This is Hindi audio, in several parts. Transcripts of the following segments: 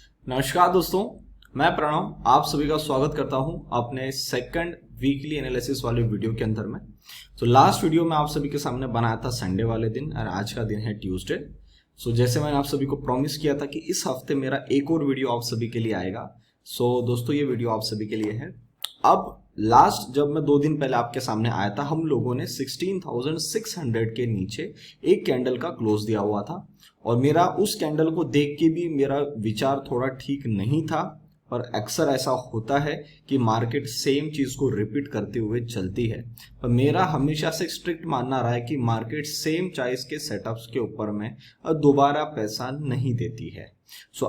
नमस्कार दोस्तों, मैं प्रणव आप सभी का स्वागत करता हूं अपने सेकंड वीकली एनालिसिस वाले वीडियो के अंदर में। तो लास्ट वीडियो में आप सभी के सामने बनाया था संडे वाले दिन और आज का दिन है ट्यूसडे। जैसे मैंने आप सभी को प्रॉमिस किया था कि इस हफ्ते मेरा एक और वीडियो आप सभी के लिए आएगा। दोस्तों ये वीडियो आप सभी के लिए है। अब लास्ट जब मैं 2 दिन पहले आपके सामने आया था, हम लोगों ने 16,600 के नीचे एक कैंडल का क्लोज दिया हुआ था और मेरा उस कैंडल को देख के भी मेरा विचार थोड़ा ठीक नहीं था। पर अक्सर ऐसा होता है कि मार्केट सेम चीज को रिपीट करते हुए चलती है, पर मेरा हमेशा से स्ट्रिक्ट मानना रहा है कि मार्केट सेम चॉइस के सेटअप्स के ऊपर में दोबारा पैसा नहीं देती है।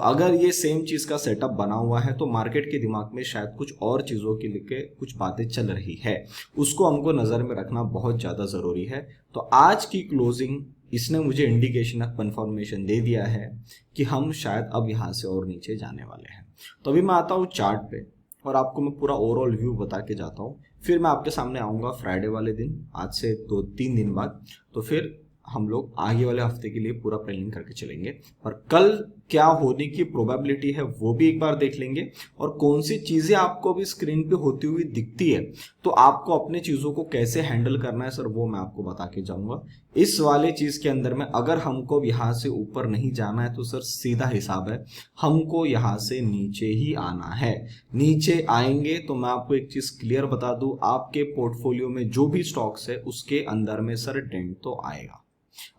अगर ये सेम चीज का सेटअप बना हुआ है तो मार्केट के दिमाग में शायद कुछ और चीजों के लिए कुछ बातें चल रही है, उसको हमको नजर में रखना बहुत ज्यादा जरूरी है। तो आज की क्लोजिंग इसने मुझे इंडिकेशन ऑफ कंफर्मेशन दे दिया है कि हम शायद अब यहां से और नीचे जाने वाले हैं। तो अभी मैं आता हूं चार्ट पे और आपको मैं पूरा ओवरऑल व्यू बता के जाता हूं। फिर मैं आपके सामने आऊंगा फ्राइडे वाले दिन, आज से 2-3 दिन बाद। तो फिर हम लोग आगे वाले हफ्ते के लिए पूरा प्लानिंग करके चलेंगे और कल क्या होने की प्रोबेबिलिटी है वो भी एक बार देख लेंगे और कौन सी चीजें आपको अभी स्क्रीन पे होती हुई दिखती है तो आपको अपने चीजों को कैसे हैंडल करना है सर, वो मैं आपको बता के जाऊंगा। इस वाले चीज के अंदर में अगर हमको यहां से ऊपर नहीं जाना है तो सर सीधा हिसाब है, हमको यहां से नीचे ही आना है। नीचे आएंगे तो मैं आपको एक चीज क्लियर बता दूं, आपके पोर्टफोलियो में जो भी स्टॉक्स है उसके अंदर में सर डेंट तो आएगा।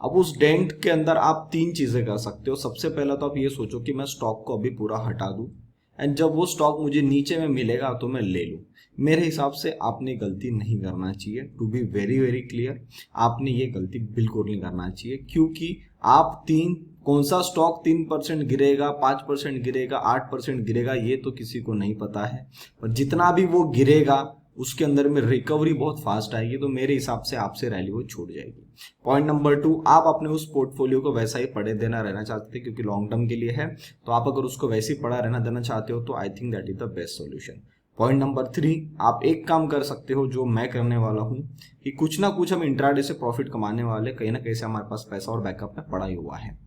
अब उस डेंट के अंदर आप 3 चीजें कर सकते हो। सबसे पहला तो आप ये सोचो कि मैं स्टॉक को अभी पूरा हटा दूं एंड जब वो स्टॉक मुझे नीचे में मिलेगा तो मैं ले लूं। मेरे हिसाब से आपने गलती नहीं करना चाहिए, to be very very clear, आपने ये गलती बिल्कुल नहीं करना चाहिए। क्योंकि आप कौन सा स्टॉक 3% गिरेगा, 5% गिरेगा, 8% गिरेगा, ये तो किसी को नहीं पता है। पर जितना भी वो गिरेगा उसके अंदर में रिकवरी बहुत फास्ट आएगी, तो मेरे हिसाब से आपसे रैली वो छूट जाएगी। पॉइंट नंबर 2, आप अपने उस पोर्टफोलियो को वैसा ही पड़े देना रहना चाहते हैं क्योंकि लॉन्ग टर्म के लिए है। तो आप अगर उसको वैसे ही पड़ा रहना देना चाहते हो तो I think that is the best solution. Point number 3, आप एक काम कर सकते हो जो मैं करने वाला हूं कि कुछ ना कुछ हम इंट्राडे से प्रॉफिट कमाने वाले, कहीं ना कहीं से हमारे पास पैसा और बैकअप में पड़ा ही हुआ है।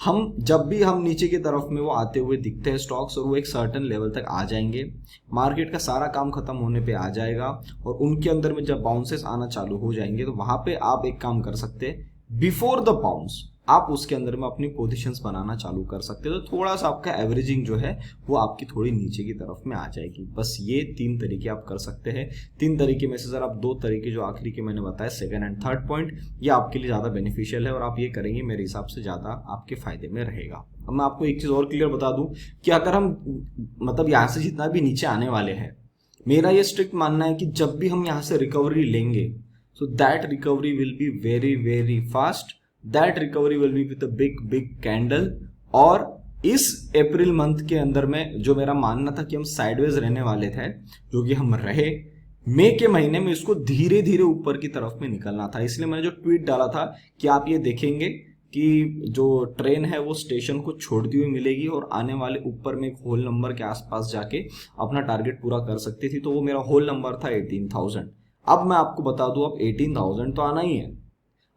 हम जब भी हम नीचे की तरफ में वो आते हुए दिखते हैं स्टॉक्स और वो एक सर्टेन लेवल तक आ जाएंगे, मार्केट का सारा काम खत्म होने पे आ जाएगा और उनके अंदर में जब बाउंसेस आना चालू हो जाएंगे तो वहां पे आप एक काम कर सकते हैं, बिफोर द बाउंस आप उसके अंदर में अपनी पोजीशंस बनाना चालू कर सकते हो। तो थोड़ा सा आपका एवरेजिंग जो है वो आपकी थोड़ी नीचे की तरफ में आ जाएगी। बस ये 3 तरीके आप कर सकते हैं। 3 तरीके में से सर आप 2 तरीके जो आखिरी के मैंने बताया, सेकंड एंड थर्ड पॉइंट, ये आपके लिए ज्यादा बेनिफिशियल है और आप ये करेंगे मेरे हिसाब से ज्यादा आपके फायदे में रहेगा। अब मैं आपको एक चीज और क्लियर बता दूं कि अगर हम मतलब यहाँ से जितना भी नीचे आने वाले हैं, मेरा ये स्ट्रिक्ट मानना है कि जब भी हम यहाँ से रिकवरी लेंगे so that recovery will be very very fast, that recovery will be with a big big candle. और इस अप्रैल मंथ के अंदर में जो मेरा मानना था कि हम साइडवेज रहने वाले थे, जो कि हम रहे, मई के महीने में इसको धीरे धीरे ऊपर की तरफ में निकलना था। इसलिए मैंने जो ट्वीट डाला था कि आप ये देखेंगे कि जो ट्रेन है वो स्टेशन को छोड़ती हुई मिलेगी और आने वाले ऊपर में एक होल नंबर के आसपास जाके अपना टारगेट पूरा कर सकती थी। तो वो मेरा होल नंबर था 18,000। अब मैं आपको बता दूं अब 18,000 तो आना ही है।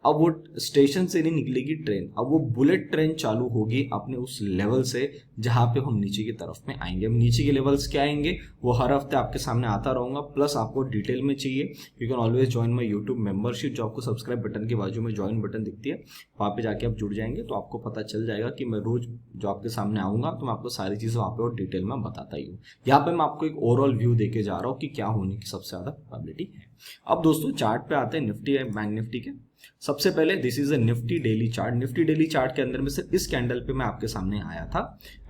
अब वो स्टेशन से नहीं निकलेगी ट्रेन, अब वो बुलेट ट्रेन चालू होगी अपने उस लेवल से जहां पे हम नीचे की तरफ में आएंगे। अब नीचे के लेवल्स क्या आएंगे वो हर हफ्ते आपके सामने आता रहूंगा। प्लस आपको डिटेल में चाहिए, you can always join my YouTube membership, जो आपको सब्सक्राइब बटन के बाजू में ज्वाइन बटन दिखती है, वहां पे जाके आप जुड़ जाएंगे तो आपको पता चल जाएगा कि मैं रोज जो आपके सामने आऊंगा तो मैं आपको सारी चीजें वहां पे और डिटेल में बताता ही हूँ। यहाँ पे मैं आपको एक ओवरऑल व्यू देके जा रहा हूँ कि क्या होने की सबसे ज्यादा प्रोबेबिलिटी है। अब दोस्तों चार्ट पे आते हैं निफ्टी है बैंक निफ्टी के। सबसे पहले this is a Nifty daily chart. Nifty daily chart के अंदर में से इस कैंडल पे मैं आपके सामने आया था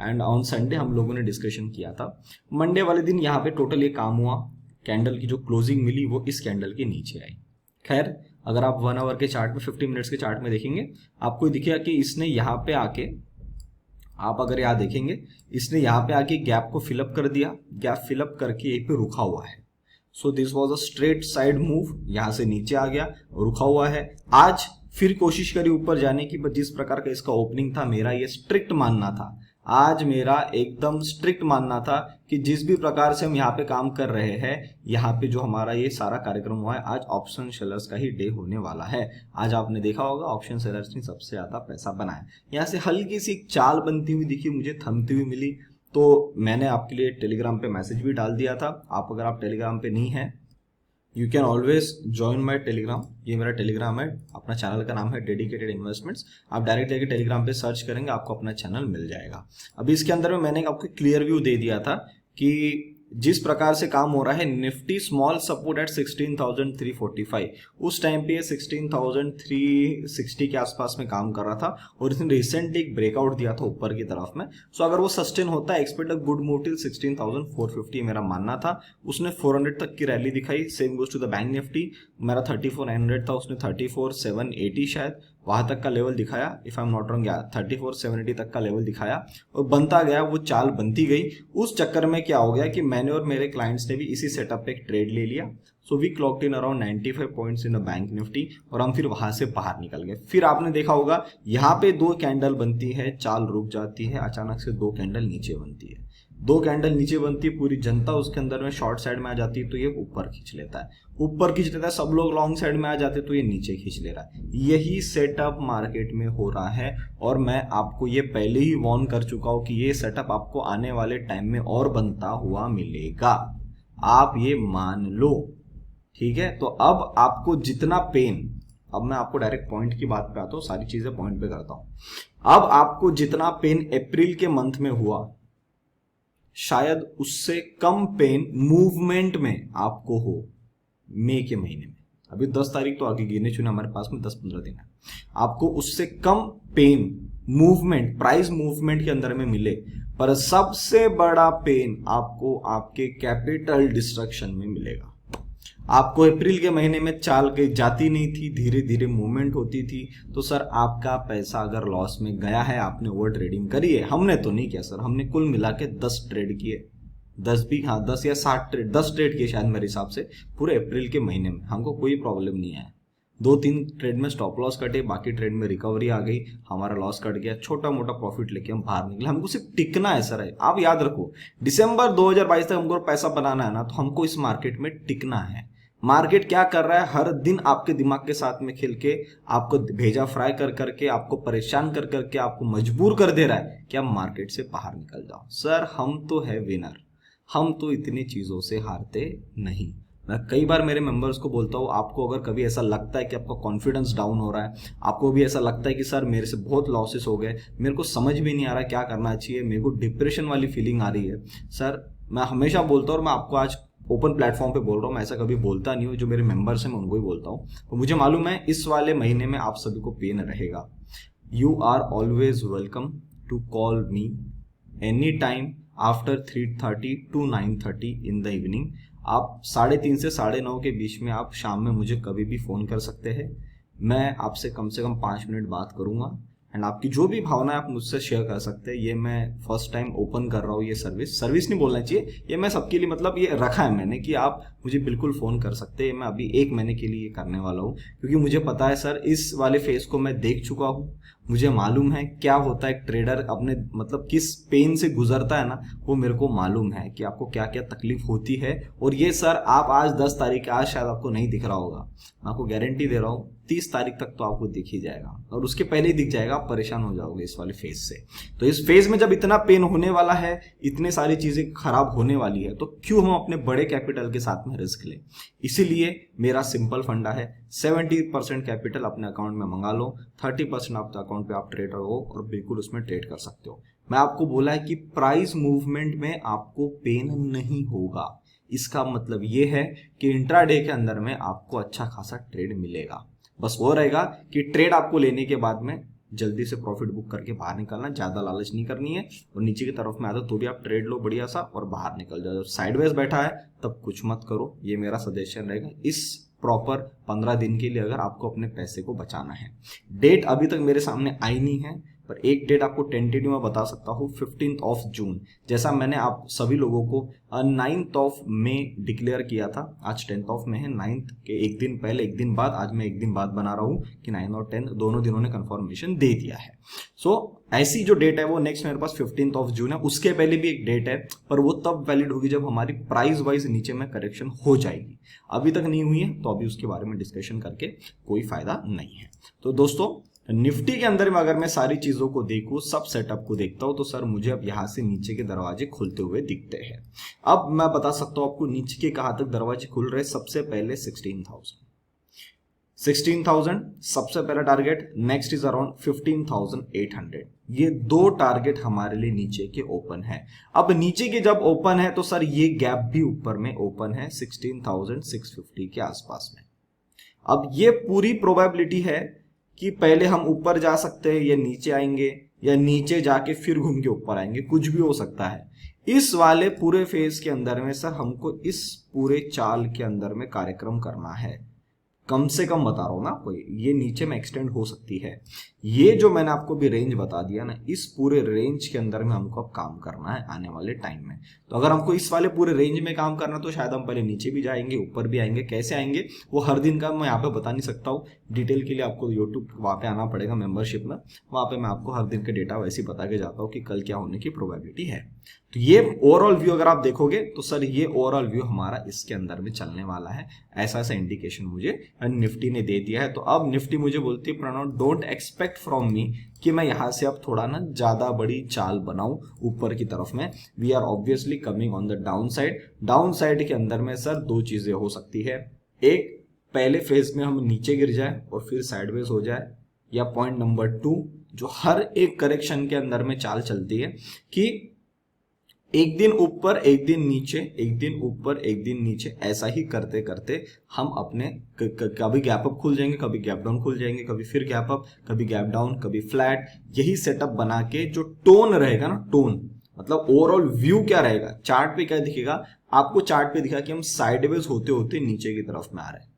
एंड ऑन संडे हम लोगों ने डिस्कशन किया था। मंडे वाले दिन यहाँ पे टोटल ये काम हुआ, कैंडल की जो क्लोजिंग मिली वो इस कैंडल के नीचे आई। खैर अगर आप 1 आवर के चार्ट में 50 मिनट्स के चार्ट में देखेंगे आपको दिखेगा कि इसने यहाँ पे आके, आप अगर यहाँ देखेंगे, इसने यहाँ पे आके गैप को फिलअप कर दिया, गैप फिलअप करके यहीं पे रुका हुआ है। So this was a straight side move, यहां से नीचे आ गया, रुका हुआ है। आज फिर कोशिश करी ऊपर जाने की, बट जिस प्रकार का इसका ओपनिंग था, मेरा ये स्ट्रिक्ट मानना था, आज मेरा एकदम स्ट्रिक्ट मानना था कि जिस भी प्रकार से हम यहाँ पे काम कर रहे हैं, यहाँ पे जो हमारा ये सारा कार्यक्रम हुआ है, आज ऑप्शन सेलर्स का ही डे होने वाला है। आज आपने देखा होगा ऑप्शन सेलर्स ने सबसे ज्यादा पैसा बनाया। यहाँ से हल्की सी चाल बनती हुई दिखी मुझे, थमती हुई मिली, तो मैंने आपके लिए टेलीग्राम पे मैसेज भी डाल दिया था। अगर आप टेलीग्राम पे नहीं है, you can always join my Telegram. ये मेरा टेलीग्राम है, अपना चैनल का नाम है डेडिकेटेड इन्वेस्टमेंट्स। आप डायरेक्ट जाके टेलीग्राम पे सर्च करेंगे, आपको अपना चैनल मिल जाएगा। अभी इसके अंदर में मैंने आपको क्लियर व्यू दे दिया था कि जिस प्रकार से काम हो रहा है, निफ्टी स्मॉल सपोर्ट एट 16,345, उस टाइम पे 16,360 के आसपास में काम कर रहा था और इसने रिसेंटली एक ब्रेकआउट दिया था ऊपर की तरफ में। सो अगर वो सस्टेन होता है, expect a good move till 16,450 मेरा मानना था। उसने 400 तक की रैली दिखाई। Same goes to the Bank Nifty, मेरा 34,900 था, उसने 34,780 शायद वहां तक का लेवल दिखाया, if I am not wrong, 34,780 तक का लेवल दिखाया और बनता गया, वो चाल बनती गई। उस चक्कर में क्या हो गया कि मैंने और मेरे क्लाइंट्स ने भी इसी सेटअप पे एक ट्रेड ले लिया। So we clocked in around 95 points in the Bank Nifty और हम फिर वहां से बाहर निकल गए। फिर आपने देखा होगा यहाँ पे 2 कैंडल बनती है, चाल रुक जाती है, अचानक से 2 कैंडल नीचे बनती है। 2 कैंडल नीचे बनती है, पूरी जनता उसके अंदर में शॉर्ट साइड में आ जाती है तो ये ऊपर खींच लेता है, ऊपर खींच लेता है, सब लोग लॉन्ग साइड में आ जाते हैं तो ये नीचे खींच ले रहा है। यही सेटअप मार्केट में हो रहा है और मैं आपको ये पहले ही वार्न कर चुका हूं कि ये सेटअप आपको आने वाले टाइम में और बनता हुआ मिलेगा, आप ये मान लो, ठीक है। तो अब आपको जितना पेन, अब मैं आपको डायरेक्ट पॉइंट की बात पे आता हूँ, सारी चीजें पॉइंट पे करता हूं। अब आपको जितना पेन अप्रैल के मंथ में हुआ, शायद उससे कम पेन मूवमेंट में आपको हो मई के महीने में। अभी 10 तारीख तो आगे गिने चुने हमारे पास में 10-15 दिन है। आपको उससे कम पेन मूवमेंट, प्राइस मूवमेंट के अंदर में मिले, पर सबसे बड़ा पेन आपको आपके कैपिटल डिस्ट्रक्शन में मिलेगा। आपको अप्रैल के महीने में चाल के जाती नहीं थी, धीरे धीरे मूवमेंट होती थी, तो सर आपका पैसा अगर लॉस में गया है, आपने ओवर ट्रेडिंग करी है, हमने तो नहीं किया सर, हमने कुल मिला के 10 ट्रेड किए, 10 भी, हाँ 10 या 60 ट्रेड, 10 ट्रेड किए शायद मेरे हिसाब से पूरे अप्रैल के महीने में। हमको कोई प्रॉब्लम नहीं आया। 2-3 ट्रेड में स्टॉप लॉस कटे, बाकी ट्रेड में रिकवरी आ गई, हमारा लॉस कट गया, छोटा मोटा प्रॉफिट लेके हम बाहर निकले। हमको सिर्फ टिकना है सर है। आप याद रखो, दिसंबर 2022 तक हमको पैसा बनाना है ना, तो हमको इस मार्केट में टिकना है। मार्केट क्या कर रहा है, हर दिन आपके दिमाग के साथ में खेल के आपको भेजा फ्राई कर करके, आपको परेशान कर करके, आपको मजबूर कर दे रहा है कि आप मार्केट से बाहर निकल जाओ। सर हम तो है विनर, हम तो इतनी चीजों से हारते नहीं। मैं कई बार मेरे मेंबर्स को बोलता हूँ, आपको अगर कभी ऐसा लगता है कि आपका कॉन्फिडेंस डाउन हो रहा है, आपको भी ऐसा लगता है कि सर मेरे से बहुत लॉसेस हो गए, मेरे को समझ भी नहीं आ रहा क्या करना चाहिए, मेरे को डिप्रेशन वाली फीलिंग आ रही है, सर मैं हमेशा बोलता हूँ, और मैं आपको आज ओपन प्लेटफॉर्म पे बोल रहा हूँ, मैं ऐसा कभी बोलता नहीं हूँ, जो मेरे मेंबर्स हैं मैं उनको ही बोलता हूँ। तो मुझे मालूम है इस वाले महीने में आप सभी को पेन रहेगा। You are always welcome to call me any time after 3:30 to 9:30 in the evening. आप 3:30 से 9:30 के बीच में आप शाम में मुझे कभी भी फोन कर सकते हैं। मैं आपसे कम से कम 5 मिनट बात करूंगा एंड आपकी जो भी भावना है आप मुझसे शेयर कर सकते हैं। ये मैं फर्स्ट टाइम ओपन कर रहा हूँ, ये सर्विस नहीं बोलना चाहिए, ये मैं सबके लिए मतलब ये रखा है मैंने कि आप मुझे बिल्कुल फोन कर सकते हैं। मैं अभी 1 महीने के लिए करने वाला हूँ, क्योंकि मुझे पता है सर इस वाले फेज को मैं देख चुका हूँ, मुझे मालूम है क्या होता है एक ट्रेडर अपने मतलब किस पेन से गुजरता है ना, वो मेरे को मालूम है कि आपको क्या क्या तकलीफ होती है। और ये सर आप आज 10 तारीख, आज शायद आपको नहीं दिख रहा होगा, मैं आपको गारंटी दे रहा हूँ 30 तारीख तक तो आपको दिख ही जाएगा, और उसके पहले ही दिख जाएगा, आप परेशान हो जाओगे इस वाले फेज से। तो इस फेज में जब इतना पेन होने वाला है, इतने सारी चीजें खराब होने वाली है, तो क्यों हम अपने बड़े कैपिटल के साथ में रिस्क लें। इसीलिए मेरा सिंपल फंडा है, 70% कैपिटल अपने अकाउंट में मंगा लो, 30% आपके अकाउंट पे आप ट्रेडर हो और बिल्कुल उसमें ट्रेड कर सकते हो। मैं आपको बोला है कि प्राइस मूवमेंट में आपको पेन नहीं होगा, इसका मतलब ये है कि इंट्राडे के अंदर में आपको अच्छा खासा ट्रेड मिलेगा। बस वो रहेगा कि ट्रेड आपको लेने के बाद में जल्दी से प्रॉफिट बुक करके बाहर निकलना, ज्यादा लालच नहीं करनी है, और नीचे की तरफ में आता तो भी आप ट्रेड लो बढ़िया सा और बाहर निकल जाओ। जब साइडवेज बैठा है तब कुछ मत करो, ये मेरा सजेशन रहेगा इस प्रॉपर 15 दिन के लिए, अगर आपको अपने पैसे को बचाना है। डेट अभी तक मेरे सामने आई नहीं है, पर एक डेट आपको टेंटेटिव में बता सकता हूँ, 15 जून, जैसा मैंने आप सभी लोगों को 9 मई डिक्लेयर किया था। आज 10 मई है, 9 के एक दिन पहले, एक दिन बाद, आज मैं एक दिन बाद बना रहा हूँ कि 9 और 10 दोनों दिनों ने कंफर्मेशन दे दिया है। सो ऐसी जो डेट है वो नेक्स्ट मेरे पास 15 जून है। उसके पहले भी एक डेट है, पर वो तब वैलिड होगी जब हमारी प्राइस वाइज नीचे में करेक्शन हो जाएगी। अभी तक नहीं हुई है, तो अभी उसके बारे में डिस्कशन करके कोई फायदा नहीं है। तो दोस्तों निफ्टी के अंदर में अगर मैं सारी चीजों को देखूं, सब सेटअप को देखता हूं, तो सर मुझे अब यहां से नीचे के दरवाजे खुलते हुए दिखते हैं। अब मैं बता सकता हूं आपको नीचे के कहां तक दरवाजे खुल रहे। सबसे पहले 16,000 सबसे पहला टारगेट। Next is around 15,800। ये दो टारगेट हमारे लिए नीचे के ओपन है। अब नीचे के जब ओपन है तो सर ये गैप भी ऊपर में ओपन है 16,650 के आसपास में। अब ये पूरी प्रोबेबिलिटी है कि पहले हम ऊपर जा सकते हैं या नीचे आएंगे, या नीचे जाके फिर घूम के ऊपर आएंगे, कुछ भी हो सकता है। इस वाले पूरे फेज के अंदर में सर हमको इस पूरे चाल के अंदर में कार्यक्रम करना है। कम से कम बता रहा हूं ना आपको, ये नीचे में एक्सटेंड हो सकती है। ये जो मैंने आपको भी रेंज बता दिया ना, इस पूरे रेंज के अंदर में हमको अब काम करना है आने वाले टाइम में। तो अगर हमको इस वाले पूरे रेंज में काम करना तो शायद हम पहले नीचे भी जाएंगे, ऊपर भी आएंगे। कैसे आएंगे वो हर दिन का मैं यहाँ पे बता नहीं सकता हूँ। डिटेल के लिए आपको यूट्यूब वहाँ पे आना पड़ेगा मेंबरशिप में। वहाँ पे मैं आपको हर दिन का डेटा वैसे ही बता के जाता हूँ कि कल क्या होने की प्रोबेबिलिटी है। तो ये ओवरऑल व्यू अगर आप देखोगे तो सर ये ओवरऑल व्यू हमारा इसके अंदर में चलने वाला है। ऐसा ऐसा इंडिकेशन मुझे निफ्टी ने दे दिया है। तो अब निफ्टी मुझे बोलती है Pranav, don't expect from me कि मैं यहां से अब थोड़ा ना ज्यादा बड़ी चाल बनाऊं ऊपर की तरफ में। We are obviously coming on the down side. Down side के अंदर में सर दो चीजें हो सकती है। एक, पहले फेज में हम नीचे गिर जाए और फिर साइडवेज हो जाए, या पॉइंट नंबर 2 जो हर एक करेक्शन के अंदर में चाल चलती है कि एक दिन ऊपर एक दिन नीचे, एक दिन ऊपर एक दिन नीचे, ऐसा ही करते करते हम अपने कभी गैप अप खुल जाएंगे, कभी गैप डाउन खुल जाएंगे, कभी फिर गैप अप, कभी गैप डाउन, कभी फ्लैट। यही सेटअप बना के जो टोन रहेगा ना, टोन मतलब ओवरऑल व्यू क्या रहेगा, चार्ट पे क्या दिखेगा आपको। चार्ट पे दिखा कि हम साइडवेज होते होते नीचे की तरफ में आ रहे हैं,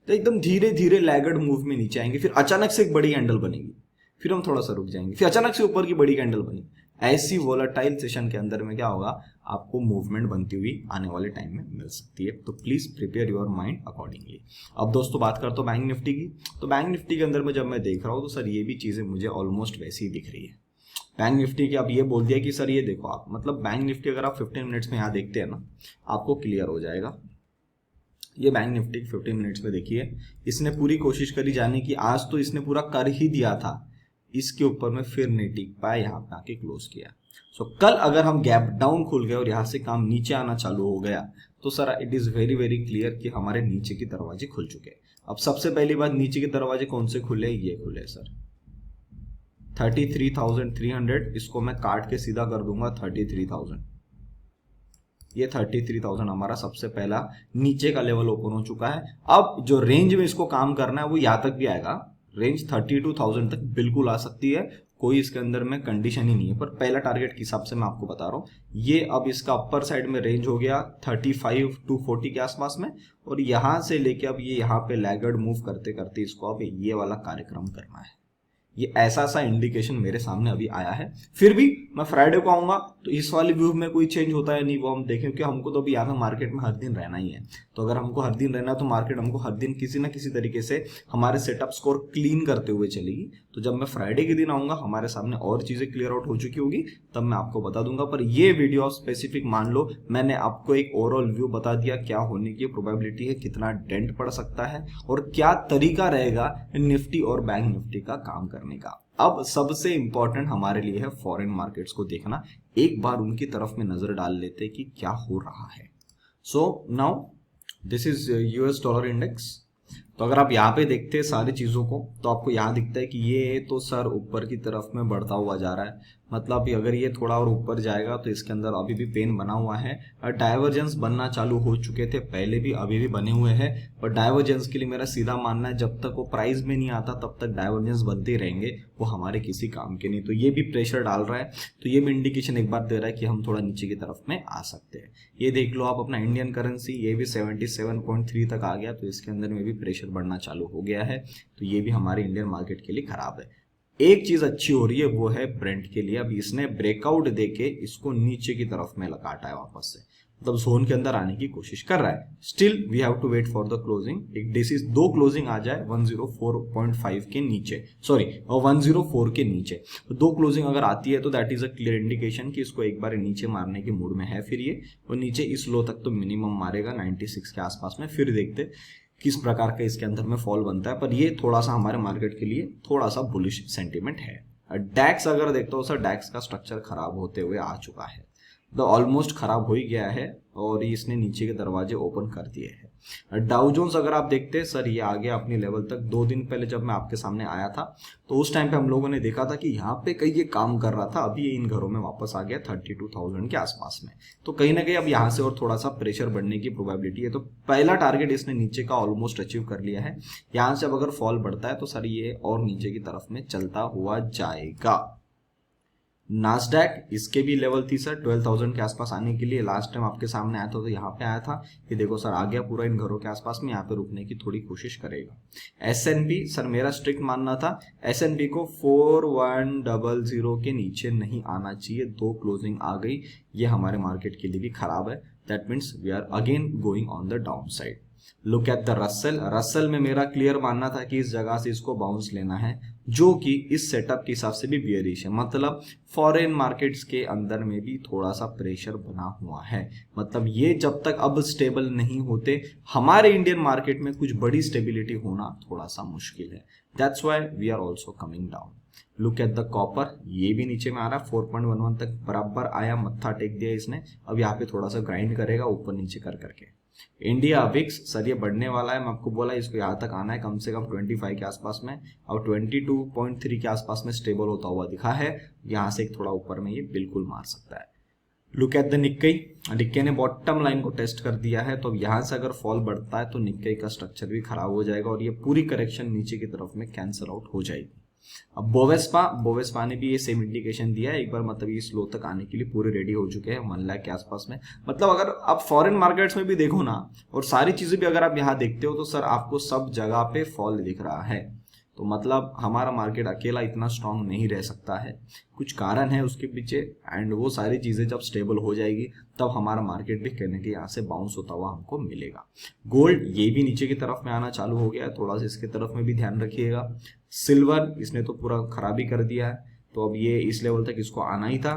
तो एकदम धीरे धीरे लैगर्ड मूव में नीचे आएंगे, फिर अचानक से एक बड़ी कैंडल बनेगी, फिर हम थोड़ा सा रुक जाएंगे, फिर अचानक से ऊपर की बड़ी कैंडल बनेगी। ऐसी वोलेटाइल सेशन के अंदर में क्या होगा, आपको मूवमेंट बनती हुई आने वाले टाइम में मिल सकती है। तो please prepare your mind accordingly. अब दोस्तों बात करता हूँ बैंक निफ्टी की। तो बैंक निफ्टी के अंदर में जब मैं देख रहा हूँ तो सर ये भी चीजें मुझे ऑलमोस्ट वैसी ही दिख रही है। बैंक निफ्टी की अब ये बोल दिया कि सर ये देखो आप, मतलब बैंक निफ्टी अगर आप 15 मिनट्स में यहाँ देखते हैं ना, आपको क्लियर हो जाएगा। ये बैंक निफ्टी 15 मिनट्स में देखिए, इसने पूरी कोशिश करी जाने की, आज तो इसने पूरा कर ही दिया था, इसके ऊपर में फिर नहीं टिक पाया, यहाँ पे आके क्लोज किया। सो कल अगर हम गैप डाउन खुल गए और यहाँ से काम नीचे आना चालू हो गया तो sir it is very very clear कि हमारे नीचे के दरवाजे खुल चुके हैं। अब सबसे पहली बात, नीचे के दरवाजे कौन से खुले, ये खुले सर 33,300। इसको मैं काट के सीधा कर दूंगा 33,000। ये 33,000 हमारा सबसे पहला नीचे का लेवल ओपन हो चुका है। अब जो रेंज में इसको काम करना है वो यहां तक भी आएगा, रेंज 32,000 तक बिल्कुल आ सकती है, कोई इसके अंदर में कंडीशन ही नहीं है। पर पहला टारगेट के हिसाब से मैं आपको बता रहा हूँ, ये अब इसका अपर साइड में रेंज हो गया 35 to 40 के आसपास में, और यहां से लेके अब ये यहाँ पे लैगर्ड मूव करते करते इसको अब ये वाला कार्यक्रम करना है। ये ऐसा सा इंडिकेशन मेरे सामने अभी आया है। फिर भी मैं फ्राइडे को आऊंगा तो इस वाली व्यू में कोई चेंज होता है नहीं वो हम देखें, क्योंकि हमको तो अभी यहाँ मार्केट में हर दिन रहना ही है। तो अगर हमको हर दिन रहना है तो मार्केट हमको हर दिन किसी ना किसी तरीके से हमारे सेटअप स्कोर क्लीन करते हुए चलेगी। तो जब मैं फ्राइडे के दिन आऊंगा हमारे सामने और चीजें क्लियर आउट हो चुकी होगी, तब मैं आपको बता दूंगा। पर ये वीडियो स्पेसिफिक मान लो मैंने आपको एक ओवरऑल व्यू बता दिया, क्या होने की प्रोबेबिलिटी है, कितना डेंट पड़ सकता है और क्या तरीका रहेगा निफ्टी और बैंक निफ्टी का काम करने का। अब सबसे इंपॉर्टेंट हमारे लिए है फॉरेन मार्केट्स को देखना, एक बार उनकी तरफ में नजर डाल लेते कि क्या हो रहा है। So now this is US dollar index. तो अगर आप यहाँ पे देखते हैं सारी चीजों को तो आपको यहाँ दिखता है कि ये तो सर ऊपर की तरफ में बढ़ता हुआ जा रहा है। मतलब अगर ये थोड़ा और ऊपर जाएगा तो इसके अंदर अभी भी पेन बना हुआ है, और डाइवर्जेंस बनना चालू हो चुके थे पहले भी, अभी भी बने हुए हैं। और डाइवर्जेंस के लिए मेरा सीधा मानना है जब तक वो प्राइस में नहीं आता तब तक डाइवर्जेंस बनते रहेंगे, वो हमारे किसी काम के नहीं। तो ये भी प्रेशर डाल रहा है, तो ये भी इंडिकेशन एक बार दे रहा है कि हम थोड़ा नीचे की तरफ में आ सकते हैं। ये देख लो आप अपना इंडियन करेंसी, ये भी 77.3 तक आ गया, तो इसके अंदर में भी प्रेशर बढ़ना चालू हो गया है। तो ये भी हमारे इंडियन मार्केट के लिए खराब है। एक चीज अच्छी हो रही है वो है ब्रेंट के लिए, अब इसने ब्रेकआउट देके इसको नीचे की तरफ में काटा है वापस से, मतलब जोन के अंदर आने की कोशिश कर रहा है। Still we have to wait for the closing. एक डिसीज 2 क्लोजिंग आ जाए 104.5 के नीचे, सॉरी 104 के नीचे, तो 2 क्लोजिंग अगर आती है तो that is a clear indication कि इसको एक बार नीचे मारने के मूड में है। फिर ये और नीचे इस लो तक तो मिनिमम मारेगा 96 के आसपास में, फिर देखते किस प्रकार का इसके अंदर में फॉल बनता है, पर ये थोड़ा सा हमारे मार्केट के लिए थोड़ा सा बुलिश सेंटीमेंट है। डैक्स अगर देखते हो सर, डैक्स का स्ट्रक्चर खराब होते हुए आ चुका है, तो ऑलमोस्ट खराब हो ही गया है और इसने नीचे के दरवाजे ओपन कर दिए हैं। डाउ जोन्स अगर आप देखते हैं सर, ये आ गया अपनी लेवल तक। 2 दिन पहले जब मैं आपके सामने आया था तो उस टाइम पे हम लोगों ने देखा था कि यहाँ पे कहीं ये काम कर रहा था, अभी ये इन घरों में वापस आ गया 32,000 के आसपास में। तो कहीं ना कहीं अब यहाँ से और थोड़ा सा प्रेशर बढ़ने की प्रोबेबिलिटी है। तो पहला टारगेट इसने नीचे का ऑलमोस्ट अचीव कर लिया है। यहाँ से अब अगर फॉल बढ़ता है तो सर ये और नीचे की तरफ में चलता हुआ जाएगा। नास्डैक, इसके भी लेवल थी सर 12,000 के आसपास आने के लिए। लास्ट टाइम आपके सामने आया था तो यहाँ पे आया था, ये देखो सर आ गया पूरा इन घरों के आसपास में, यहाँ पे रुकने की थोड़ी कोशिश करेगा। S&P सर मेरा स्ट्रिक्ट मानना था, S&P को 4100 के नीचे नहीं आना चाहिए। 2 क्लोजिंग आ गई, ये हमारे मार्केट के लिए भी खराब है। That means we are again going on the down side. Look at the Russell, Russell में मेरा क्लियर मानना था कि इस जगह से इसको बाउंस लेना है, जो कि इस सेटअप के हिसाब से भी बियरिश है। मतलब फॉरेन मार्केट्स के अंदर में भी थोड़ा सा प्रेशर बना हुआ है। मतलब ये जब तक अब स्टेबल नहीं होते, हमारे इंडियन मार्केट में कुछ बड़ी स्टेबिलिटी होना थोड़ा सा मुश्किल है। That's why we are also coming down. Look at the copper, ये भी नीचे में आ रहा है, 4.11 तक बराबर आया, मत्था टेक दिया इसने। अब यहाँ पे थोड़ा सा ग्राइंड करेगा ऊपर नीचे कर करके। इंडिया विक्स सर ये बढ़ने वाला है, मैं आपको बोला इसको यहाँ तक आना है कम से कम 25 के आसपास में। अब 22.3 के आसपास में स्टेबल होता हुआ दिखा है, यहाँ से एक थोड़ा ऊपर में ये बिल्कुल मार सकता है। Look at the Nikkei, Nikkei ने बॉटम लाइन को टेस्ट कर दिया है, तो अब यहाँ से अगर फॉल बढ़ता है तो निक्केई का स्ट्रक्चर भी खराब हो जाएगा और ये पूरी करेक्शन नीचे की तरफ में कैंसल आउट हो जाएगी। अब बोवेस्पा ने भी ये सेम इंडिकेशन दिया है एक बार, मतलब ये स्लो तक आने के लिए पूरे रेडी हो चुके हैं 1 लाख के आसपास में। मतलब अगर आप फॉरेन मार्केट्स में भी देखो ना, और सारी चीजें भी अगर आप यहाँ देखते हो तो सर आपको सब जगह पे फॉल दिख रहा है। तो मतलब हमारा मार्केट अकेला इतना स्ट्रांग नहीं रह सकता है, कुछ कारण है उसके पीछे, एंड वो सारी चीजें जब स्टेबल हो जाएगी तब हमारा मार्केट भी कहने के यहाँ से बाउंस होता हुआ हमको मिलेगा। गोल्ड ये भी नीचे की तरफ में आना चालू हो गया है, थोड़ा सा इसके तरफ में भी ध्यान रखिएगा। सिल्वर इसने तो पूरा खराबी कर दिया है, तो अब ये इस लेवल तक इसको आना ही था,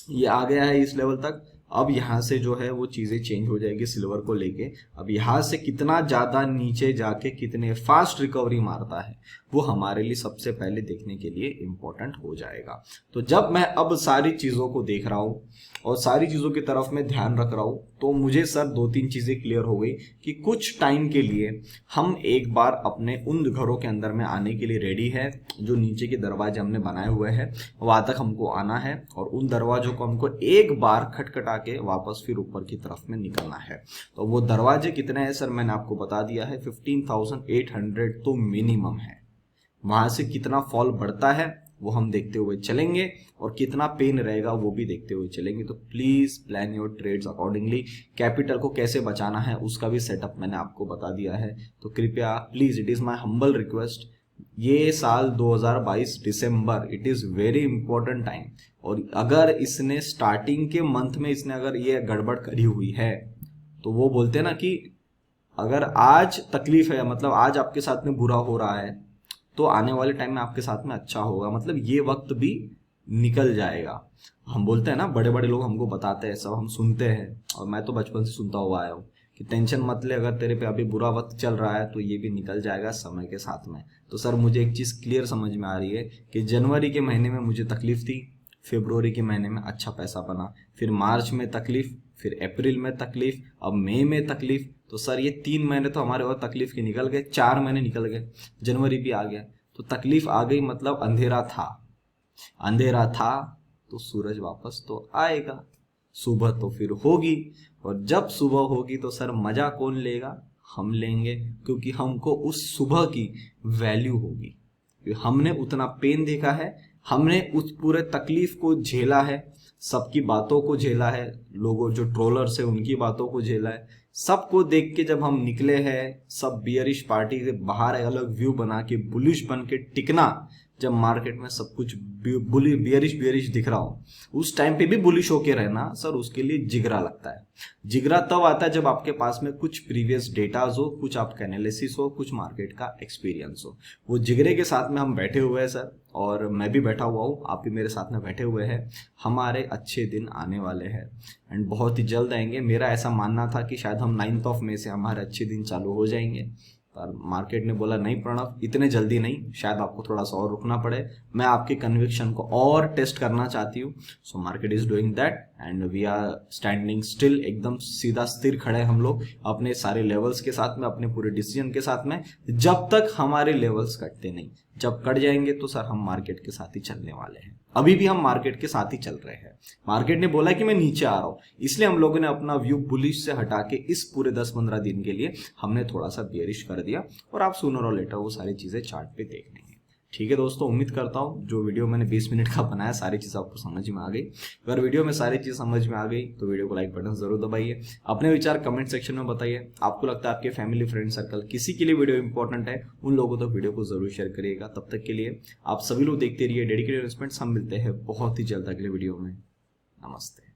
ये आ गया है इस लेवल तक। अब यहाँ से जो है वो चीजें चेंज हो जाएगी सिल्वर को लेके। अब यहाँ से कितना ज्यादा नीचे जाके कितने फास्ट रिकवरी मारता है वो हमारे लिए सबसे पहले देखने के लिए इम्पोर्टेंट हो जाएगा। तो जब मैं अब सारी चीजों को देख रहा हूँ और सारी चीजों की तरफ में ध्यान रख रहा हूँ, तो मुझे सर 2-3 चीजें क्लियर हो गई कि कुछ टाइम के लिए हम एक बार अपने उन घरों के अंदर में आने के लिए रेडी है जो नीचे के दरवाजे हमने बनाए हुए हैं, वहां तक हमको आना है और उन दरवाजों को हमको एक बार खटखटा के वापस फिर ऊपर की तरफ में निकलना है। तो वो दरवाजे कितने हैं सर, मैंने आपको बता दिया है 15,800 तो मिनिमम है। वहां से कितना फॉल बढ़ता है वो हम देखते हुए चलेंगे और कितना पेन रहेगा वो भी देखते हुए चलेंगे। तो please plan your trades accordingly. Capital को कैसे बचाना है उसका भी सेटअप मैंने आपको बता दिया है, तो कृपया please, it is my humble request, ये साल 2022 दिसंबर, it is very important time. और अगर इसने स्टार्टिंग के मंथ में इसने अगर ये गड़बड़ करी हुई है, तो वो बोलते हैं ना कि अगर आज तकलीफ है, मतलब आज आपके साथ में बुरा हो रहा है, तो आने वाले टाइम में आपके साथ में अच्छा होगा। मतलब ये वक्त भी निकल जाएगा। हम बोलते हैं ना, बड़े बड़े लोग हमको बताते हैं, सब हम सुनते हैं, और मैं तो बचपन से सुनता हुआ आया हूँ कि टेंशन मत ले, अगर तेरे पे अभी बुरा वक्त चल रहा है तो ये भी निकल जाएगा समय के साथ में। तो सर मुझे एक चीज क्लियर समझ में आ रही है कि जनवरी के महीने में मुझे तकलीफ थी, फरवरी के महीने में अच्छा पैसा बना, फिर मार्च में तकलीफ, फिर अप्रैल में तकलीफ, अब मई में तकलीफ। तो सर ये 3 महीने तो हमारे और तकलीफ के निकल गए, 4 महीने निकल गए, जनवरी भी आ गया, तो तकलीफ आ गई। मतलब अंधेरा था, अंधेरा था तो सूरज वापस तो आएगा, सुबह तो फिर होगी, और जब सुबह होगी तो सर मजा कौन लेगा, हम लेंगे, क्योंकि हमको उस सुबह की वैल्यू होगी। हमने उतना पेन देखा है, हमने उस पूरे तकलीफ को झेला है, सबकी बातों को झेला है, लोगों जो ट्रोलर्स है उनकी बातों को झेला है, सबको देख के जब हम निकले हैं, सब बियरिश पार्टी से बाहर अलग व्यू बना के बुलिश बन के टिकना, जब मार्केट में सब कुछ बुली बियरिश दिख रहा हो, उस टाइम पे भी बुलिश होके रहना सर, उसके लिए जिगरा लगता है। जिगरा तब आता है जब आपके पास में कुछ प्रीवियस डेटाज हो, कुछ आपका एनालिसिस हो, कुछ मार्केट का एक्सपीरियंस हो। वो जिगरे के साथ में हम बैठे हुए हैं सर, और मैं भी बैठा हुआ हूँ, आप भी मेरे साथ में बैठे हुए हैं। हमारे अच्छे दिन आने वाले हैं एंड बहुत ही जल्द आएंगे। मेरा ऐसा मानना था कि शायद हम 9 मई से हमारे अच्छे दिन चालू हो जाएंगे, पर मार्केट ने बोला नहीं प्रणव, इतने जल्दी नहीं, शायद आपको थोड़ा सा और रुकना पड़े। मैं आपके कन्विक्शन को और टेस्ट करना चाहती हूँ। So market is doing that and we are standing still, एकदम सीधा स्थिर खड़े हम लोग अपने सारे लेवल्स के साथ में, अपने पूरे डिसीजन के साथ में, जब तक हमारे लेवल्स कटते नहीं। जब कट जाएंगे तो सर हम मार्केट के साथ ही चलने वाले हैं। अभी भी हम मार्केट के साथ ही चल रहे हैं। मार्केट ने बोला कि मैं नीचे आ रहा हूं, इसलिए हम लोगों ने अपना व्यू बुलिश से हटा के इस पूरे 10-15 दिन के लिए हमने थोड़ा सा बेयरिश कर दिया, और आप सूनर और लेटर वो सारी चीजें चार्ट पे देख लेंगे। ठीक है दोस्तों, उम्मीद करता हूँ जो वीडियो मैंने 20 मिनट का बनाया सारी चीज़ आपको समझ में आ गई। अगर वीडियो में सारी चीज़ समझ में आ गई तो वीडियो को लाइक बटन जरूर दबाइए। अपने विचार कमेंट सेक्शन में बताइए। आपको लगता है आपके फैमिली फ्रेंड सर्कल किसी के लिए वीडियो इंपॉर्टेंट है, उन लोगों तक वीडियो को जरूर शेयर करिएगा। तब तक के लिए आप सभी लोग देखते रहिए डेडिकेटेड इन्वेस्टमेंट्स। हम मिलते हैं बहुत ही जल्द अगले वीडियो में। नमस्ते।